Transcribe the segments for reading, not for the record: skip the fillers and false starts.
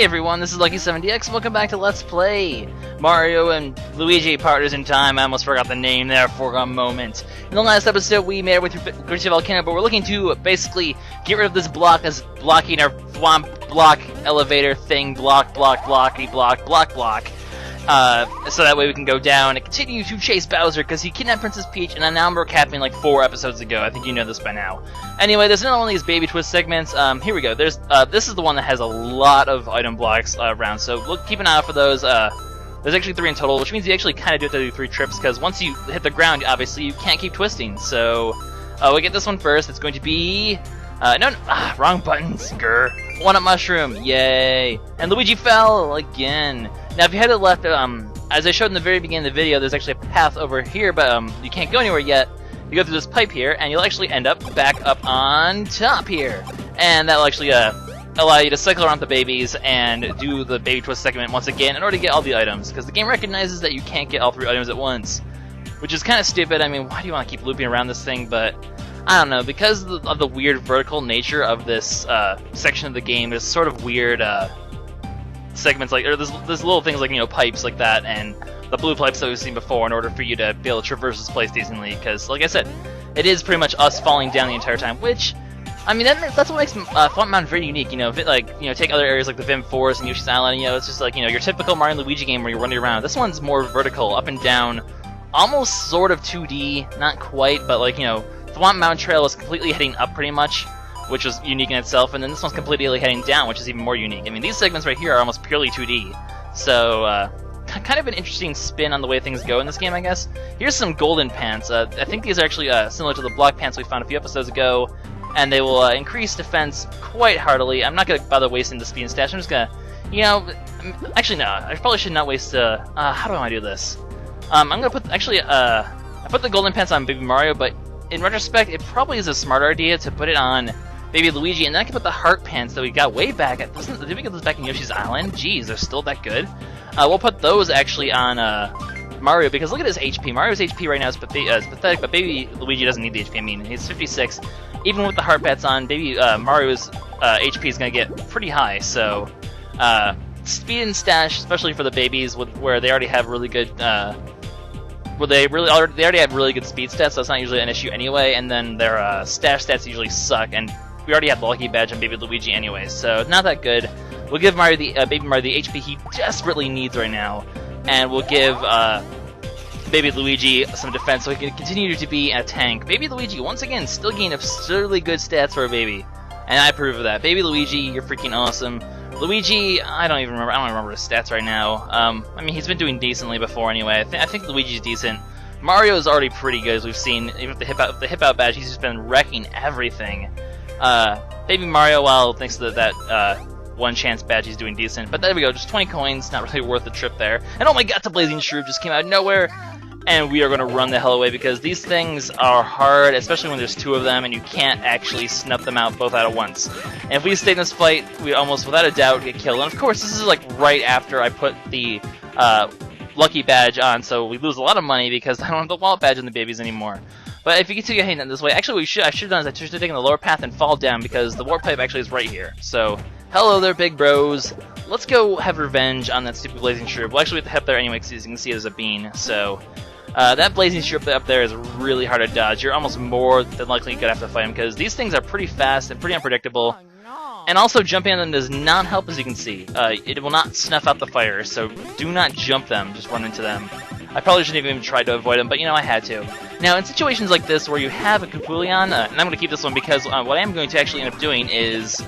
Hey everyone, this is LuckySevenDX. Welcome back to Let's Play Mario and Luigi Partners in Time. I almost forgot the name there for a moment. In the last episode, we made our way through Thwomp Volcano, but we're looking to basically get rid of this block that's blocking our Thwomp block elevator thing. Block. So that way we can go down and continue to chase Bowser, because he kidnapped Princess Peach, and now we're capping like 4 episodes ago. I think you know this by now. Anyway, there's another one of these baby twist segments. Here we go. There's this is the one that has a lot of item blocks around, so keep an eye out for those. There's actually 3 in total, which means you actually kind of do have to do 3 trips, because once you hit the ground, obviously you can't keep twisting. So we get this one first. It's going to be wrong buttons. Grr. 1-up mushroom, yay! And Luigi fell again. Now, if you had it left, as I showed in the very beginning of the video, there's actually a path over here, but you can't go anywhere yet. You go through this pipe here, and you'll actually end up back up on top here. And that'll actually allow you to cycle around the babies and do the baby twist segment once again in order to get all the items, because the game recognizes that you can't get all 3 items at once, which is kind of stupid. I mean, why do you want to keep looping around this thing? But I don't know, because of the weird vertical nature of this section of the game. There's sort of weird segments, like, or there's little things like, you know, pipes like that, and the blue pipes that we've seen before, in order for you to be able to traverse this place decently, because, like I said, it is pretty much us falling down the entire time, which, I mean, that's what makes Thwomp Mountain very unique. You know, if it, like, you know, take other areas like the Vim Forest and Yoshi's Island, you know, it's just like, you know, your typical Mario and Luigi game where you're running around. This one's more vertical, up and down, almost sort of 2D, not quite, but, like, you know, Thwomp Mountain Trail is completely heading up pretty much, which is unique in itself, and then this one's completely heading down, which is even more unique. I mean, these segments right here are almost purely 2D, so kind of an interesting spin on the way things go in this game, I guess. Here's some golden pants. I think these are actually similar to the block pants we found a few episodes ago, and they will increase defense quite heartily. I'm not going to bother wasting the speed and stash. I'm just going to, you know, actually no, I probably should not waste, how do I want to do this? I'm going to put, actually, I put the golden pants on Baby Mario, but in retrospect, it probably is a smarter idea to put it on Baby Luigi, and then I can put the heart pants that we got way back at. Did we get those back in Yoshi's Island? Jeez, they're still that good. We'll put those actually on Mario, because look at his HP. Mario's HP right now is pathetic, but Baby Luigi doesn't need the HP. I mean, he's 56. Even with the heart pants on, Baby Mario's HP is going to get pretty high. So, speed and stash, especially for the babies, where they already have really good. They already have really good speed stats, so it's not usually an issue anyway. And then their stash stats usually suck, and we already have the Lucky Badge on Baby Luigi anyway, so not that good. We'll give Mario Baby Mario the HP he desperately needs right now, and we'll give Baby Luigi some defense so he can continue to be a tank. Baby Luigi, once again, still getting absurdly good stats for a baby, and I approve of that. Baby Luigi, you're freaking awesome. Luigi, I don't remember his stats right now. I mean, he's been doing decently before anyway. I think Luigi's decent. Mario is already pretty good, as we've seen. Even with the hip out badge, he's just been wrecking everything. Baby Mario, well, thanks to that one chance badge, he's doing decent. But there we go, just 20 coins, not really worth the trip there. And oh my god, the Blazing Shroom just came out of nowhere. And we are going to run the hell away, because these things are hard, especially when there's 2 of them and you can't actually snuff them out both out at once. And if we stay in this fight, we almost without a doubt get killed. And of course, this is like right after I put the Lucky Badge on, so we lose a lot of money because I don't have the Wallet Badge on the babies anymore. But if you continue heading this way, actually I should have done is I should have taken the lower path and fall down, because the warp pipe actually is right here. So, hello there, big bros. Let's go have revenge on that stupid Blazing Shroom. Well, actually, we have to head there anyway, because you can see it as a bean. So, that Blazing Shroom up there is really hard to dodge. You're almost more than likely going to have to fight him, because these things are pretty fast and pretty unpredictable. And also, jumping on them does not help, as you can see. It will not snuff out the fire, so do not jump them, just run into them. I probably shouldn't have even tried to avoid them, but you know, I had to. Now, in situations like this where you have a Coupouillon, and I'm going to keep this one because what I am going to actually end up doing is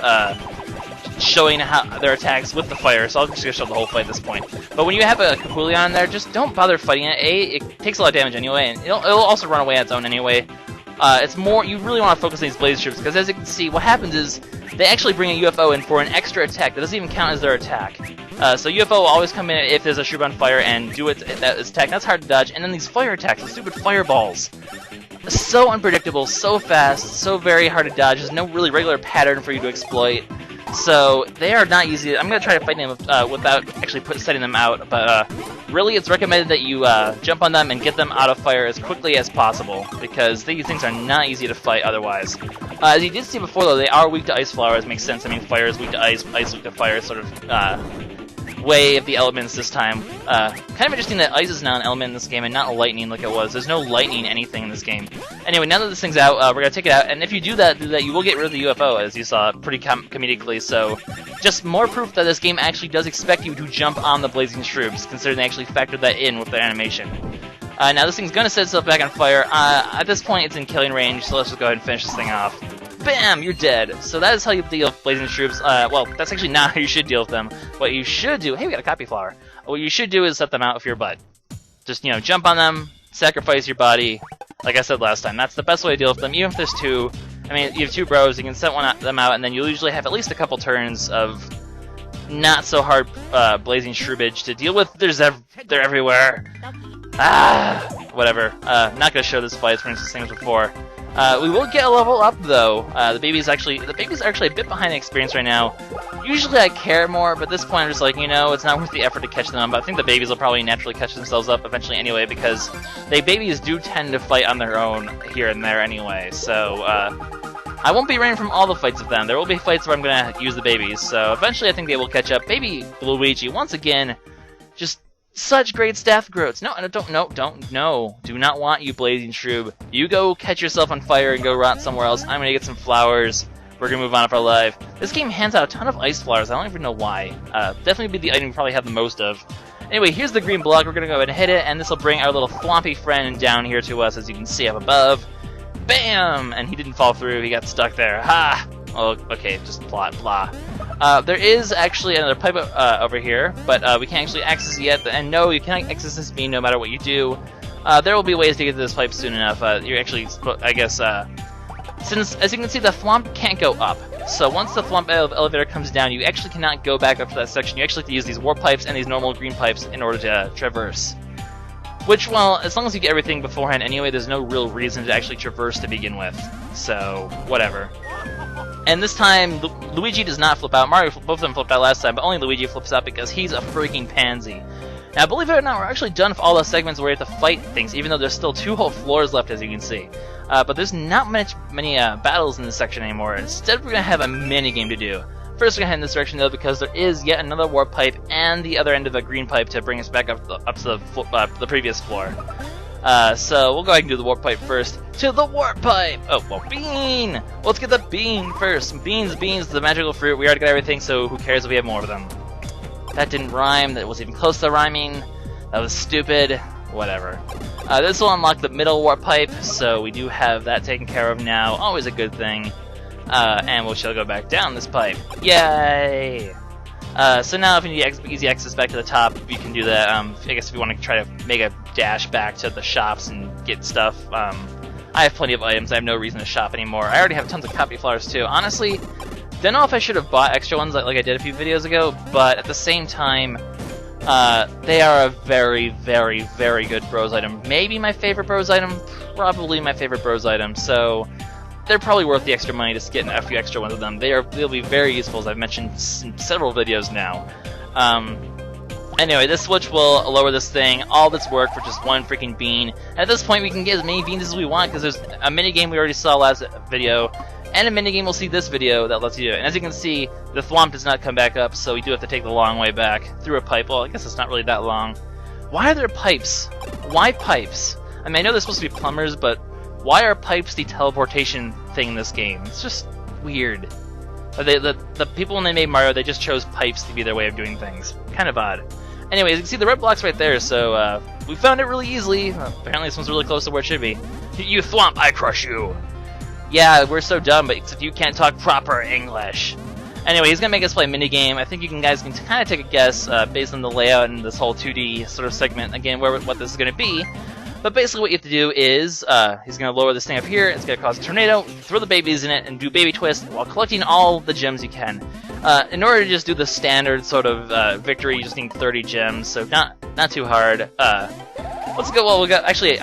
showing how their attacks with the fire, so I'll just show the whole fight at this point. But when you have a Coupouillon there, just don't bother fighting it. It takes a lot of damage anyway, and it'll also run away on its own anyway. It's more, you really want to focus on these Blaze Shroups, because as you can see, what happens is they actually bring a UFO in for an extra attack that doesn't even count as their attack. So UFO will always come in if there's a Shroom on fire and do its attack. That's hard to dodge. And then these fire attacks, the stupid fireballs. So unpredictable, so fast, so very hard to dodge. There's no really regular pattern for you to exploit. So they are not easy. I'm going to try to fight them without actually setting them out, but really it's recommended that you jump on them and get them out of fire as quickly as possible, because these things are not easy to fight otherwise. As you did see before, though, they are weak to ice flowers. Makes sense. I mean, fire is weak to ice, ice weak to fire, sort of way of the elements this time. Kind of interesting that ice is now an element in this game and not lightning like it was. There's no lightning anything in this game. Anyway, now that this thing's out, we're going to take it out, and if you do that, you will get rid of the UFO, as you saw pretty comedically, so just more proof that this game actually does expect you to jump on the blazing Shroobs, considering they actually factored that in with their animation. Now this thing's going to set itself back on fire. At this point, it's in killing range, so let's just go ahead and finish this thing off. Bam! You're dead. So that is how you deal with blazing Shroobs. Well, that's actually not how you should deal with them. What you should do... Hey, we got a copy flower. What you should do is set them out with your butt. Just, you know, jump on them, sacrifice your body. Like I said last time, that's the best way to deal with them. Even if there's two... I mean, you have two bros, you can set them out, and then you'll usually have at least a couple turns of not so hard blazing Shroobage to deal with. They're everywhere. Whatever. Not gonna show this fight, for instance, things before. We will get a level up though. The babies are actually a bit behind the experience right now. Usually I care more, but at this point I'm just like, you know, it's not worth the effort to catch them. But I think the babies will probably naturally catch themselves up eventually anyway, because babies do tend to fight on their own here and there anyway. So I won't be running from all the fights with them. There will be fights where I'm gonna use the babies. So eventually I think they will catch up. Baby Luigi, once again, just such great staff growths. No, do not want you, blazing Shroob. You go catch yourself on fire and go rot somewhere else. I'm gonna get some flowers. We're gonna move on with our life. This game hands out a ton of ice flowers. I don't even know why. Definitely be the item we probably have the most of. Anyway, here's the green block. We're gonna go ahead and hit it, and this will bring our little thwompy friend down here to us, as you can see up above. Bam! And he didn't fall through. He got stuck there. Ha! Oh, okay, just plot, blah. There is actually another pipe over here, but we can't actually access it yet. And no, you cannot access this beam no matter what you do. There will be ways to get to this pipe soon enough. You're actually, I guess, since, as you can see, the Thwomp can't go up. So once the Thwomp elevator comes down, you actually cannot go back up to that section. You actually have to use these warp pipes and these normal green pipes in order to traverse. Which, well, as long as you get everything beforehand anyway, there's no real reason to actually traverse to begin with. So, whatever. And this time, Luigi does not flip out. Mario, both of them flipped out last time, but only Luigi flips out because he's a freaking pansy. Now, believe it or not, we're actually done with all the segments where you have to fight things, even though there's still 2 whole floors left, as you can see. But there's not many battles in this section anymore. Instead, we're going to have a minigame to do. First, we're going to head in this direction, though, because there is yet another warp pipe and the other end of a green pipe to bring us back up to the previous floor. So we'll go ahead and do the warp pipe first. To the warp pipe! Oh, well, bean! Let's get the bean first. Beans, the magical fruit. We already got everything, so who cares if we have more of them? That didn't rhyme. That wasn't even close to rhyming. That was stupid. Whatever. This will unlock the middle warp pipe, so we do have that taken care of now. Always a good thing. And we shall go back down this pipe. Yay! So now if you need easy access back to the top, you can do that. I guess if you want to try to make a dash back to the shops and get stuff, I have plenty of items. I have no reason to shop anymore. I already have tons of copy flowers too. Honestly, don't know if I should have bought extra ones like I did a few videos ago, but at the same time, they are a very, very, very good bros item. Maybe my favorite bros item, probably my favorite bros item, so they're probably worth the extra money to get a few extra ones of them. They'll be very useful, as I've mentioned in several videos now. Anyway, this switch will lower this thing, all this work for just one freaking bean. At this point, we can get as many beans as we want, because there's a minigame we already saw last video, and a minigame we'll see this video that lets you do it. And as you can see, the Thwomp does not come back up, so we do have to take the long way back through a pipe. Well, I guess it's not really that long. Why are there pipes? Why pipes? I mean, I know they're supposed to be plumbers, but why are pipes the teleportation thing in this game? It's just weird. The people when they made Mario, they just chose pipes to be their way of doing things. Kind of odd. Anyways, you can see the red block's right there, so we found it really easily. Apparently this one's really close to where it should be. You Thwomp, I crush you! Yeah, we're so dumb, but except you can't talk proper English. Anyway, he's gonna make us play a minigame. I think you guys can kind of take a guess based on the layout and this whole 2D sort of segment, again, what this is gonna be. But basically what you have to do is, he's going to lower this thing up here, it's going to cause a tornado, throw the babies in it, and do baby twist while collecting all the gems you can. In order to just do the standard sort of victory, you just need 30 gems, so not too hard. Let's go, well, we got, actually,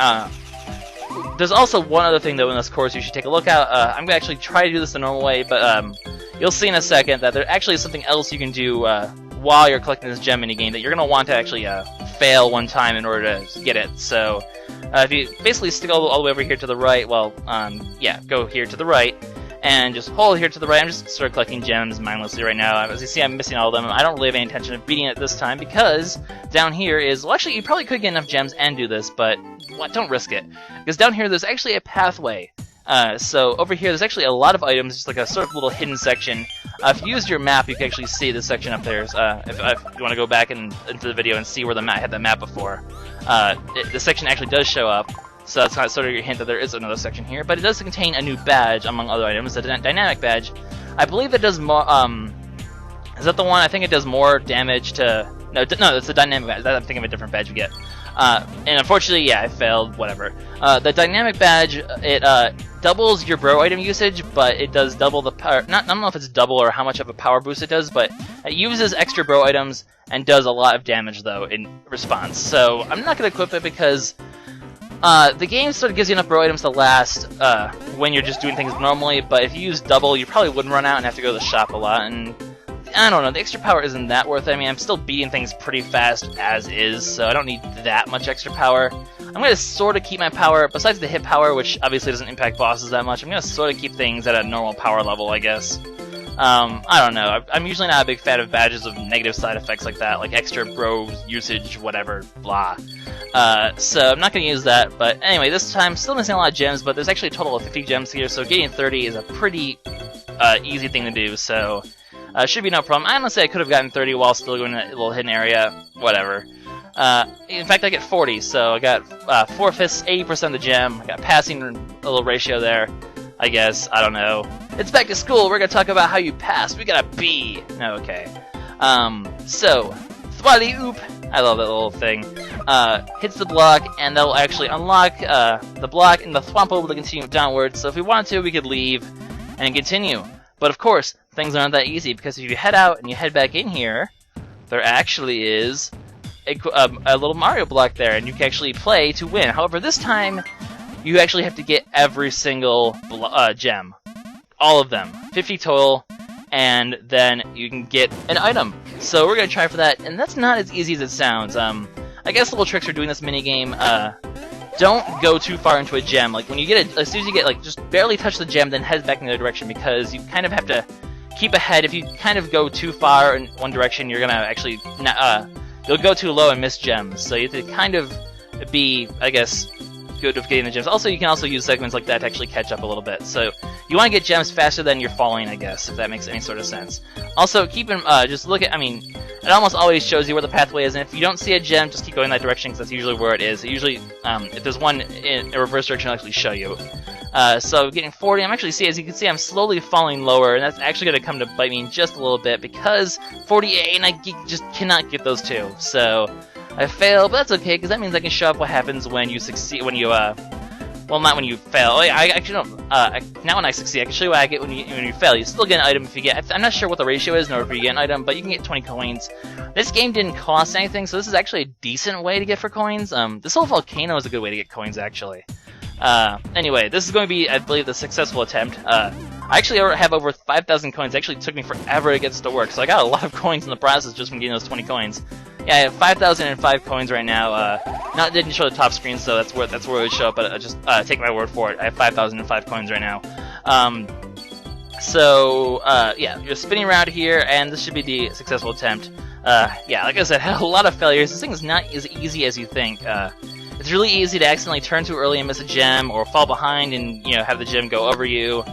there's also one other thing though in this course you should take a look at. I'm going to actually try to do this the normal way, but you'll see in a second that there actually is something else you can do while you're collecting this gem minigame that you're going to want to actually fail one time in order to get it. So if you basically stick all the way over here to the right, well, yeah, go here to the right, and just hold here to the right. I'm just sort of collecting gems mindlessly right now. As you see, I'm missing all of them. I don't really have any intention of beating it this time because down here is, well, actually, you probably could get enough gems and do this, but don't risk it. Because down here, there's actually a pathway. So over here, there's actually a lot of items, just like a sort of little hidden section. If you use your map, you can actually see this section up there. If you want to go back into the video and see where the map had the map before, the section actually does show up. So that's kind of sort of your hint that there is another section here. But it does contain a new badge, among other items, a dynamic badge. I believe it does more, is that the one? I think it does more damage to... No, it's a dynamic badge. I'm thinking of a different badge we get. And unfortunately, yeah, I failed, whatever. The dynamic badge, it doubles your bro item usage, but it does double the power... I don't know if it's double or how much of a power boost it does, but it uses extra bro items and does a lot of damage, though, in response. So I'm not going to equip it because... the game sort of gives you enough bro items to last when you're just doing things normally, but if you use double, you probably wouldn't run out and have to go to the shop a lot, and I don't know, the extra power isn't that worth it. I mean, I'm still beating things pretty fast as is, so I don't need that much extra power. I'm going to sort of keep my power, besides the hit power, which obviously doesn't impact bosses that much, I'm going to sort of keep things at a normal power level, I guess. I don't know, I'm usually not a big fan of badges with negative side effects like that, like extra bro usage, whatever, blah. So I'm not going to use that, but anyway, this time, still missing a lot of gems, but there's actually a total of 50 gems here, so getting 30 is a pretty easy thing to do, so should be no problem. I honestly, I could have gotten 30 while still going to that little hidden area, whatever. In fact, I get 40, so I got 4/5, 80% of the gem, I got passing a little ratio there, I guess, I don't know. It's back to school, we're going to talk about how you passed, we got a B! No, okay. So, Thwomp Oop, I love that little thing. Hits the block, and that'll actually unlock the block, and the Thwomp will continue downwards. So if we wanted to, we could leave and continue. But of course, things aren't that easy, because if you head out and you head back in here, there actually is a little Mario block there, and you can actually play to win. However, this time, you actually have to get every single gem. All of them. 50 total. And then you can get an item. So we're going to try for that, and that's not as easy as it sounds. I guess little tricks for doing this minigame, don't go too far into a gem. Like, when you get it, as soon as you get, like, just barely touch the gem, then head back in the other direction, because you kind of have to keep ahead. If you kind of go too far in one direction, you're going to actually, you'll go too low and miss gems. So you have to kind of be, I guess, good with getting the gems. Also, you can also use segments like that to actually catch up a little bit. So you want to get gems faster than you're falling, I guess, if that makes any sort of sense. Also, keep in, just look at, I mean, it almost always shows you where the pathway is, and if you don't see a gem, just keep going that direction, because that's usually where it is. It usually, if there's one in a reverse direction, it'll actually show you. So getting 40, I'm actually, as you can see, I'm slowly falling lower, and that's actually going to come to bite me in just a little bit, because 48, and I just cannot get those two. So I fail, but that's okay, because that means I can show up what happens when you succeed, when you, well, not when you fail. I actually don't. Not when I succeed. I can show you what I get when you fail. You still get an item if you get. I'm not sure what the ratio is in order for you to get an item, but you can get 20 coins. This game didn't cost anything, so this is actually a decent way to get for coins. This whole volcano is a good way to get coins, actually. Anyway, this is going to be, I believe, the successful attempt. I actually have over 5,000 coins. It actually took me forever to get this to work, so I got a lot of coins in the process just from getting those 20 coins. Yeah, I have 5,005 coins right now. Didn't show the top screen, so that's where it would show up. But just take my word for it. I have 5,005 coins right now. Yeah, you're spinning around here, and this should be the successful attempt. Yeah, like I said, I had a lot of failures. This thing is not as easy as you think. It's really easy to accidentally turn too early and miss a gem, or fall behind and have the gem go over you.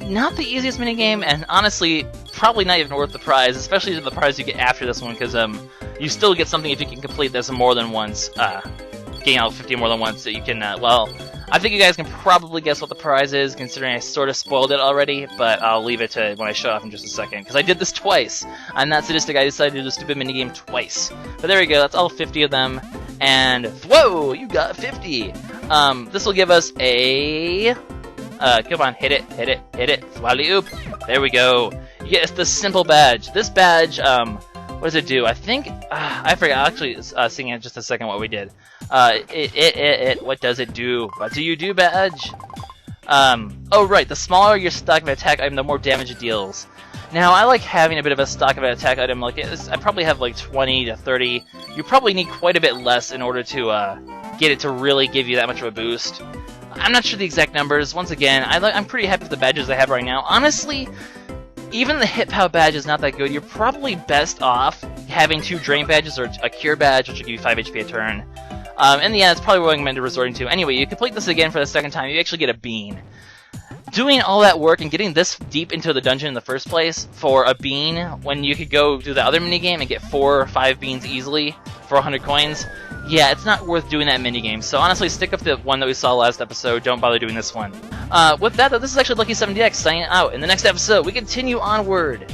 Not the easiest minigame, and honestly, probably not even worth the prize, especially the prize you get after this one, because you still get something if you can complete this more than once. Getting out 50 more than once, so you can, well, I think you guys can probably guess what the prize is, considering I sort of spoiled it already, but I'll leave it to when I show off in just a second, because I did this twice. I'm not sadistic, I decided to do the stupid minigame twice. But there we go, that's all 50 of them, and whoa, you got 50! This will give us a... come on, hit it, hit it, hit it, Thwomp Oop. There we go. You get the simple badge. This badge, what does it do? I think, I forgot, I'll actually sing in just a second what we did. What does it do? What do you do, badge? Oh right, the smaller your stock of attack item, the more damage it deals. Now, I like having a bit of a stock of an attack item, like, I probably have like 20 to 30. You probably need quite a bit less in order to, get it to really give you that much of a boost. I'm not sure the exact numbers. Once again, I'm pretty happy with the badges I have right now. Honestly, even the Hit Pow badge is not that good. You're probably best off having 2 Drain badges or a Cure badge, which will give you 5 HP a turn. In the end, that's probably what I'm recommend resorting to. Anyway, you complete this again for the second time, you actually get a bean. Doing all that work and getting this deep into the dungeon in the first place for a bean, when you could go do the other minigame and get 4 or 5 beans easily for 100 coins, yeah, it's not worth doing that minigame. So honestly, stick with the one that we saw last episode, don't bother doing this one. With that though, this is actually LuckySevenDX signing out. In the next episode, we continue onward.